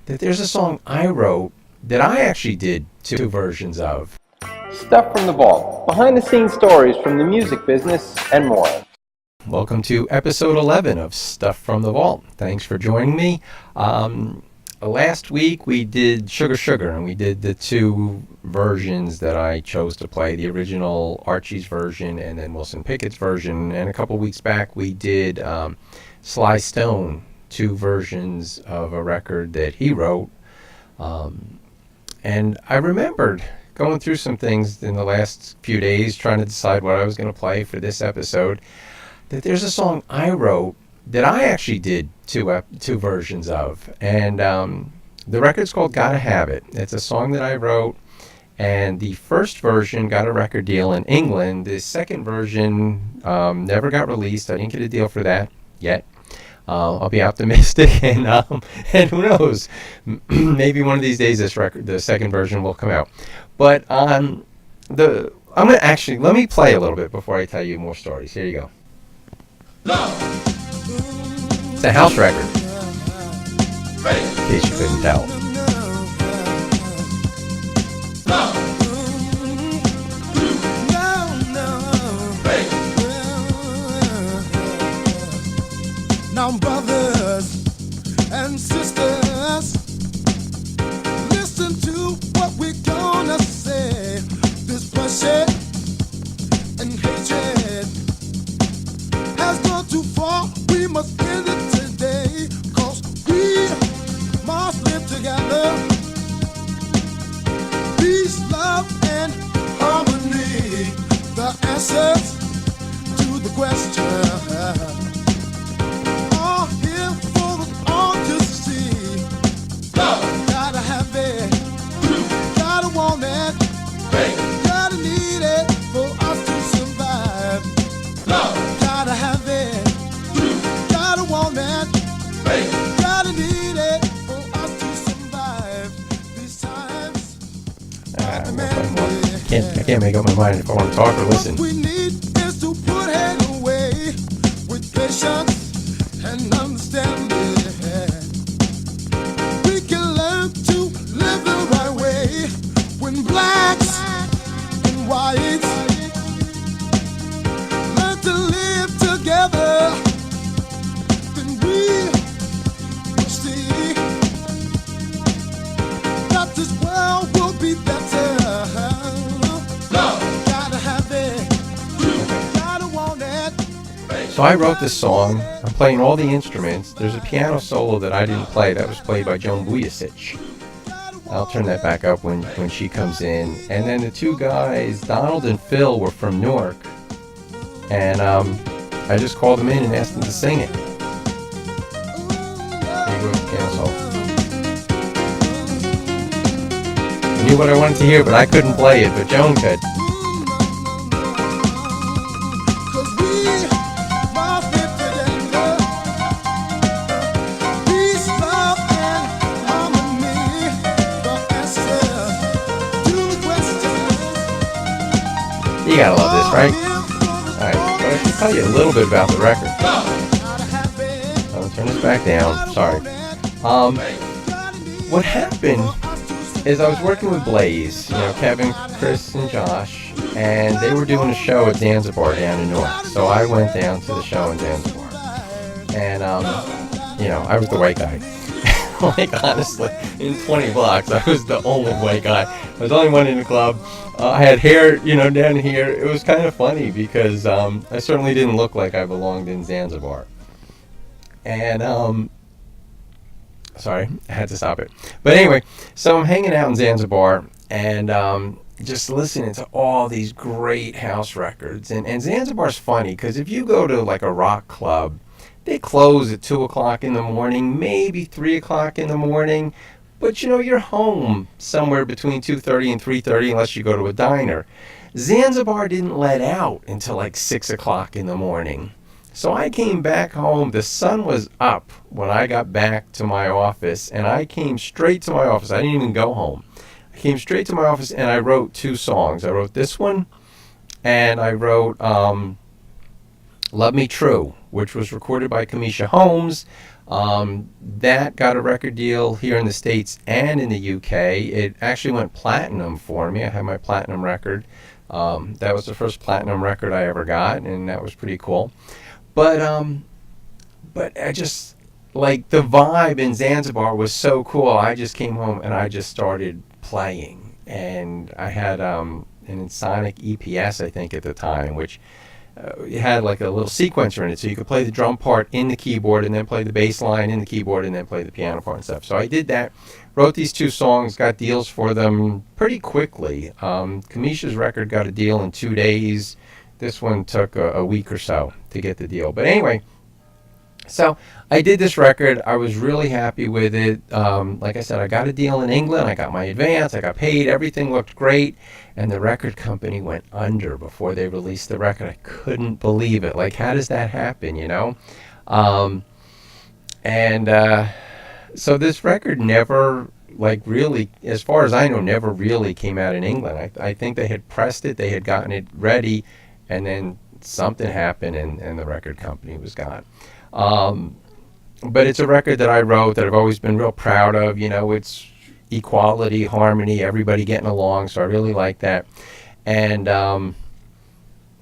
that there's a song I wrote that I actually did two versions of. Stuff from the Vault, behind the scenes stories from the music business, and more. Welcome to episode 11 of Stuff from the Vault. Thanks for joining me. Last week we did Sugar Sugar, and we did the two versions that I chose to play, the original Archie's version and then Wilson Pickett's version. And a couple weeks back we did Sly Stone, two versions of a record that he wrote. And I remembered going through some things in the last few days trying to decide what I was going to play for this episode, that there's a song I wrote that I actually did two versions of. And the record's called Gotta Have It. It's a song that I wrote, and the first version got a record deal in England. The second version never got released. I didn't get a deal for that yet. I'll be optimistic, and who knows, maybe one of these days the second version will come out. But let me play a little bit before I tell you more stories. Here you go. It's a house record, in case you couldn't tell. Now, brothers and sisters, listen to what we're gonna say. This bloodshed and hatred has gone too far. We must end it today, 'cause we must live together. Peace, love, and harmony, the answers to the question. Gotta have it, gotta want it, gotta need it for us to survive. Gotta have it, gotta want it, gotta need it for us to survive these times. I can't make up my mind if I want to talk or listen. What we need is to put it away with patience and understanding. Blacks and whites learn to live together, then we will see that this world will be better. Gotta have it, gotta want it. So I wrote this song. I'm playing all the instruments. There's a piano solo that I didn't play. That was played by Joan Vujicic. I'll turn that back up when she comes in. And then the two guys, Donald and Phil, were from Newark. And I just called them in and asked them to sing it. Here goes the piano solo. I knew what I wanted to hear, but I couldn't play it, but Joan could. You gotta love this, right? Alright, but I should tell you a little bit about the record. I'll turn this back down. Sorry. What happened is I was working with Blaze, Kevin, Chris, and Josh, and they were doing a show at Zanzibar down in Newark. So I went down to the show in Zanzibar. And, I was the white guy. Like, honestly, in 20 blocks, I was the only white guy. I was the only one in the club. I had hair, down here. It was kind of funny because I certainly didn't look like I belonged in Zanzibar. And, sorry, I had to stop it. But anyway, so I'm hanging out in Zanzibar and just listening to all these great house records. And Zanzibar's funny because if you go to like a rock club, they close at 2 o'clock in the morning, maybe 3 o'clock in the morning. But, you're home somewhere between 2:30 and 3:30 unless you go to a diner. Zanzibar didn't let out until like 6 o'clock in the morning. So I came back home. The sun was up when I got back to my office, and I came straight to my office. I didn't even go home. I came straight to my office, and I wrote two songs. I wrote this one, and I wrote Love Me True, which was recorded by Kamisha Holmes. That got a record deal here in the States and in the UK. It actually went platinum for me. I had my platinum record. That was the first platinum record I ever got, and that was pretty cool. But I just, like, the vibe in Zanzibar was so cool. I just came home and I just started playing. And I had an Sonic EPS, I think, at the time, which it had like a little sequencer in it, so you could play the drum part in the keyboard and then play the bass line in the keyboard and then play the piano part and stuff. So I did that, wrote these two songs, got deals for them pretty quickly. Kamisha's record got a deal in 2 days. This one took a week or so to get the deal. But anyway, so I did this record. I was really happy with it. Like I said, I got a deal in England. I got my advance. I got paid. Everything looked great. And the record company went under before they released the record. I couldn't believe it. Like, how does that happen, you know? So this record never, like, really, as far as I know, never really came out in England. I think they had pressed it. They had gotten it ready. And then something happened and the record company was gone. But it's a record that I wrote that I've always been real proud of. You know, it's equality, harmony, everybody getting along, so I really like that. And I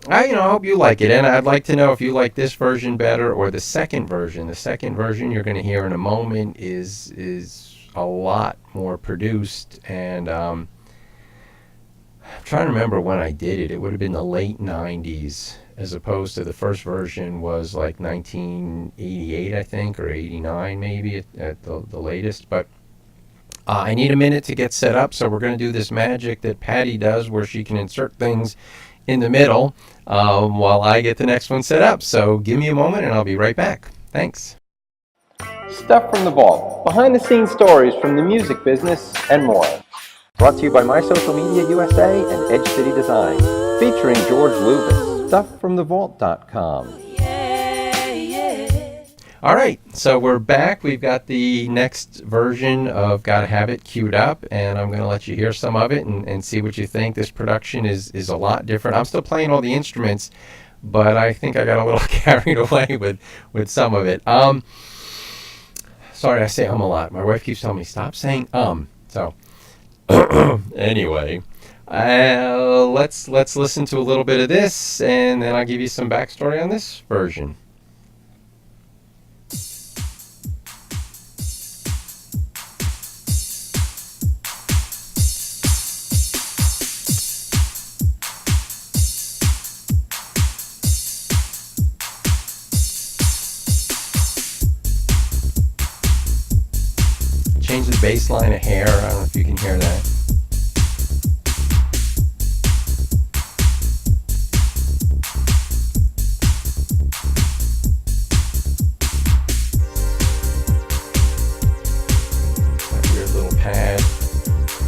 hope you like it. And I'd like to know if you like this version better or the second version. The second version you're going to hear in a moment is a lot more produced. And I'm trying to remember when I did it. It would have been the late 90s. As opposed to the first version was like 1988, I think, or 89 maybe at the latest. But I need a minute to get set up, so we're going to do this magic that Patty does where she can insert things in the middle while I get the next one set up. So give me a moment and I'll be right back. Thanks. Stuff from the Vault, behind-the-scenes stories from the music business, and more. Brought to you by My Social Media USA and Edge City Design, featuring George Lubis. StuffFromTheVault.com. All right, so we're back. We've got the next version of Gotta Have It queued up, and I'm going to let you hear some of it and see what you think. This production is a lot different. I'm still playing all the instruments, but I think I got a little carried away with some of it. Sorry, I say a lot. My wife keeps telling me, stop saying So, anyway. Let's listen to a little bit of this, and then I'll give you some backstory on this version. Change the bass line a hair. I don't know if you can hear that.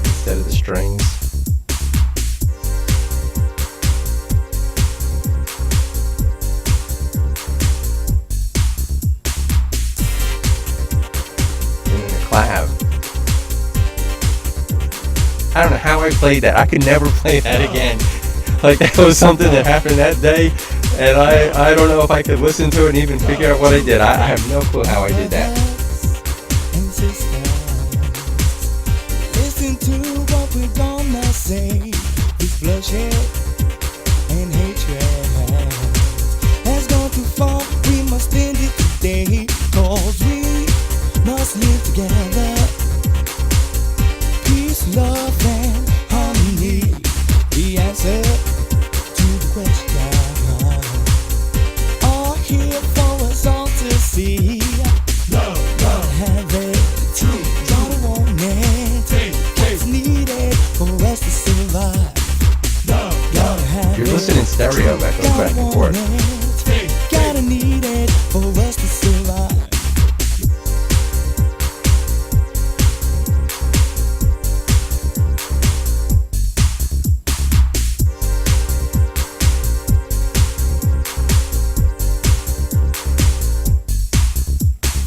Instead of the strings. And the clav. I don't know how I played that. I could never play that again. Like, that was something that happened that day, and I don't know if I could listen to it and even figure out what I did. I have no clue how I did that. Say this bloodshed and hatred has gone too far. We must end it today, 'cause we must live together. Peace, love, and harmony, the answer to the question, are here for us all to see. Love, have it, don't want it. What's needed for us to survive? You're listening in stereo, that goes back and forth. Gotta need it for us to survive.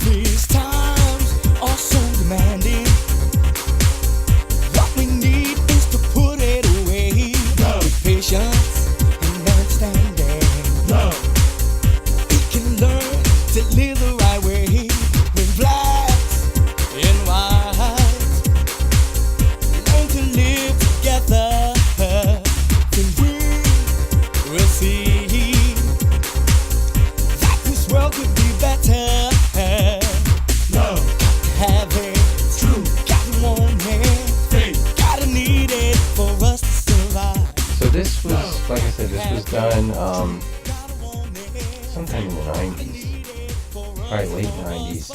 These times are so demanding. What we need is to put it away with patience and understanding. done sometime in the 90s, probably late 90s.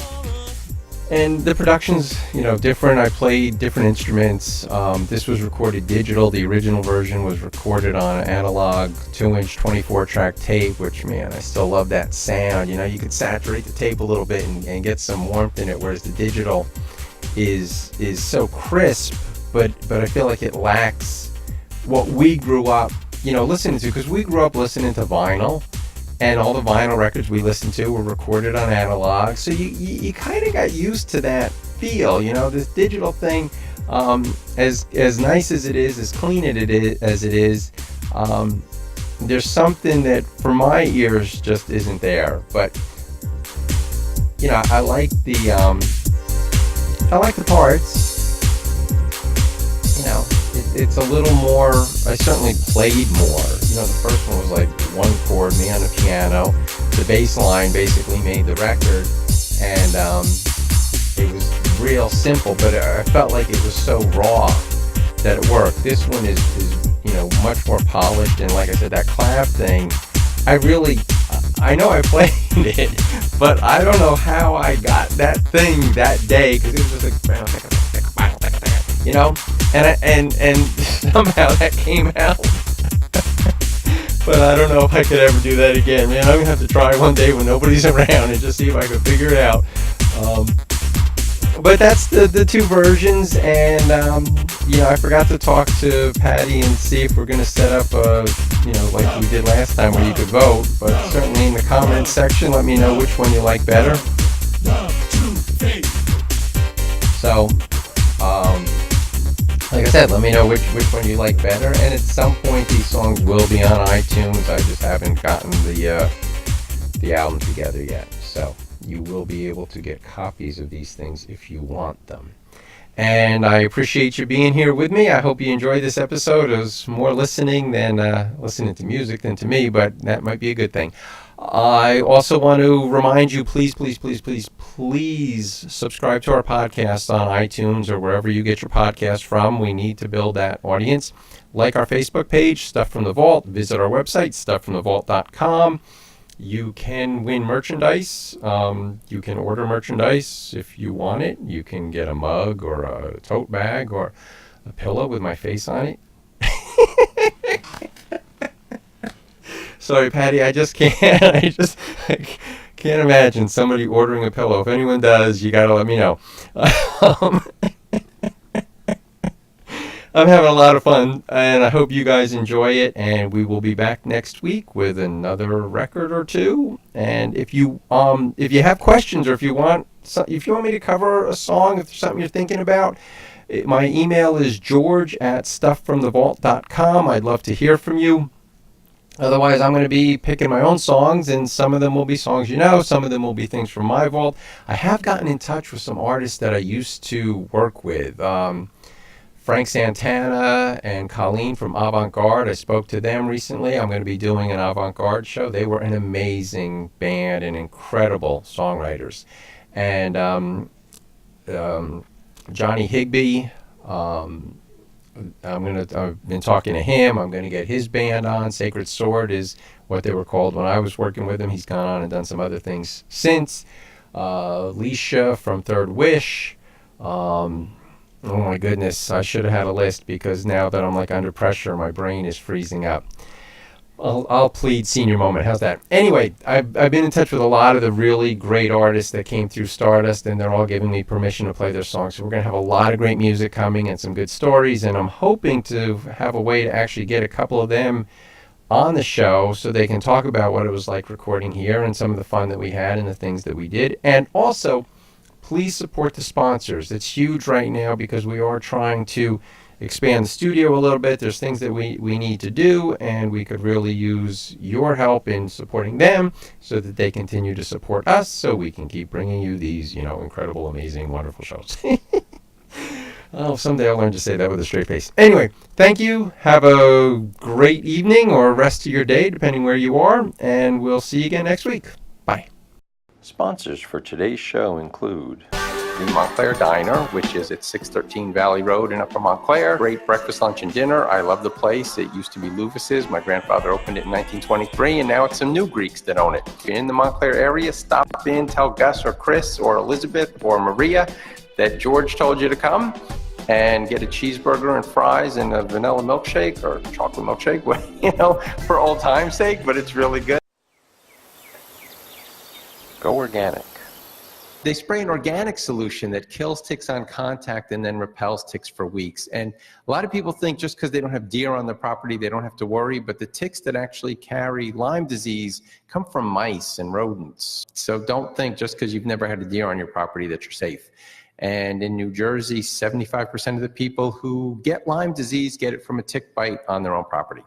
And the production's, different. I played different instruments. This was recorded digital. The original version was recorded on an analog 2-inch 24-track tape, which, man, I still love that sound. You could saturate the tape a little bit and get some warmth in it, whereas the digital is so crisp, but I feel like it lacks what we grew up, listening to, because we grew up listening to vinyl. And all the vinyl records we listened to were recorded on analog, so you kind of got used to that feel. This digital thing, as nice as it is, as clean as it is, there's something that for my ears just isn't there. But I like the parts. It's a little more. I certainly played more. The first one was like one chord, me on the piano. The bass line basically made the record, and it was real simple, but I felt like it was so raw that it worked. This one is much more polished, and like I said, that clav thing, I know I played it, but I don't know how I got that thing that day, because it was just like, and somehow that came out. But I don't know if I could ever do that again, man. I'm gonna have to try one day when nobody's around and just see if I can figure it out. But that's the two versions, and I forgot to talk to Patty and see if we're gonna set up like we did last time, where you could vote. But certainly in the comments section, let me know which one you like better. So, like I said, let me know which one you like better, and at some point these songs will be on iTunes. I just haven't gotten the album together yet, so you will be able to get copies of these things if you want them. And I appreciate you being here with me. I hope you enjoyed this episode. It was more listening than listening to music than to me, but that might be a good thing. I also want to remind you, please subscribe to our podcast on iTunes or wherever you get your podcast from. We need to build that audience. Like our Facebook page, Stuff from the Vault. Visit our website, stuffromthevault.com. You can win merchandise. You can order merchandise if you want it. You can get a mug or a tote bag or a pillow with my face on it. Sorry, Patty, I just can't. I can't imagine somebody ordering a pillow. If anyone does, you gotta let me know. I'm having a lot of fun, and I hope you guys enjoy it. And we will be back next week with another record or two. And if you have questions, or if you want me to cover a song, if there's something you're thinking about, my email is george@stufffromthevault.com. I'd love to hear from you. Otherwise, I'm going to be picking my own songs, and some of them will be songs some of them will be things from my vault. I have gotten in touch with some artists that I used to work with. Frank Santana and Colleen from Avant Garde. I spoke to them recently. I'm going to be doing an Avant Garde show. They were an amazing band and incredible songwriters. And Johnny Higbee, I've been talking to him. I'm going to get his band on. Sacred Sword is what they were called when I was working with him. He's gone on and done some other things since. Leisha from Third Wish. Oh my goodness, I should have had a list, because now that I'm under pressure, my brain is freezing up. I'll plead senior moment. How's that? Anyway, I've been in touch with a lot of the really great artists that came through Stardust, and they're all giving me permission to play their songs. So we're going to have a lot of great music coming and some good stories, and I'm hoping to have a way to actually get a couple of them on the show so they can talk about what it was like recording here and some of the fun that we had and the things that we did. And also, please support the sponsors. It's huge right now because we are trying to expand the studio a little bit. There's things that we need to do, and we could really use your help in supporting them so that they continue to support us, so we can keep bringing you these, incredible, amazing, wonderful shows. Oh, someday I'll learn to say that with a straight face. Anyway, thank you. Have a great evening or rest of your day, depending where you are, and we'll see you again next week. Bye. Sponsors for today's show include the Montclair Diner, which is at 613 Valley Road in Upper Montclair. Great breakfast, lunch, and dinner. I love the place. It used to be Louvis's. My grandfather opened it in 1923, and now it's some new Greeks that own it. If you're in the Montclair area, stop in, tell Gus or Chris or Elizabeth or Maria that George told you to come, and get a cheeseburger and fries and a vanilla milkshake or chocolate milkshake, for old time's sake, but it's really good. Go organic. They spray an organic solution that kills ticks on contact and then repels ticks for weeks. And a lot of people think just because they don't have deer on their property, they don't have to worry, but the ticks that actually carry Lyme disease come from mice and rodents. So don't think just because you've never had a deer on your property that you're safe. And in New Jersey, 75% of the people who get Lyme disease get it from a tick bite on their own property.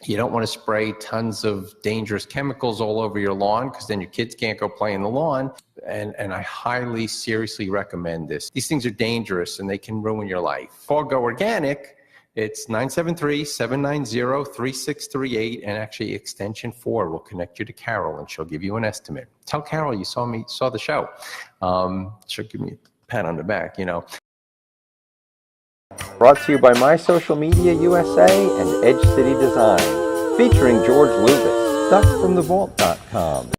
You don't want to spray tons of dangerous chemicals all over your lawn because then your kids can't go play in the lawn. And I highly, seriously recommend this. These things are dangerous and they can ruin your life. For Go Organic, it's 973-790-3638, and actually extension 4 will connect you to Carol and she'll give you an estimate. Tell Carol you saw the show. She'll give me a pat on the back, Brought to you by My Social Media USA and Edge City Design. Featuring George Luvis, stufffromthevault.com.